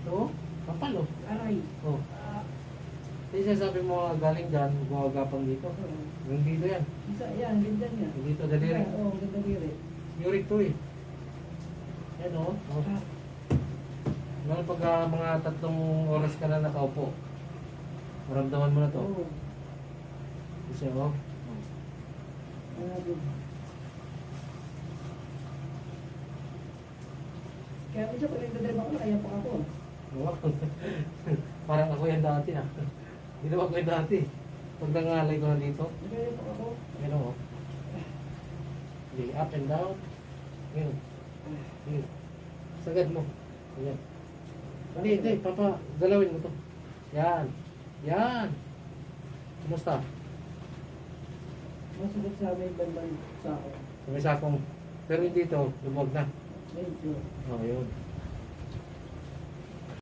Oo, kapal oh. Aray. Oh. Kasi sabi mo galing dyan, gumagapang dito. Oo. Yung dito yan. Isa, yan, ganyan yan. Yung dito, daliri. Oo, ganda diri. Uric to eh. Yan oh. Oh. Lalo pag mga 3 oras ka na nakaupo, maramdaman mo na to. Oo. Isa oh. Grabe. Kaya minsan pag nagdadrive ako, nakayapak ako. Wow. Parang ako yan dati ah. Ginawa ko yan dati. Pag nangalay ko na dito, Nakayapak ako. yan oh. Lay up and down. Yan. Yan. Sagad mo. Yan. Hindi, hindi. Papa, galawin mo to. Yan. Yan. Kumusta? Masugot sa amin bandang sa ako. May sakong. Pero hindi to, lumog na. Medyo. Oh, yun.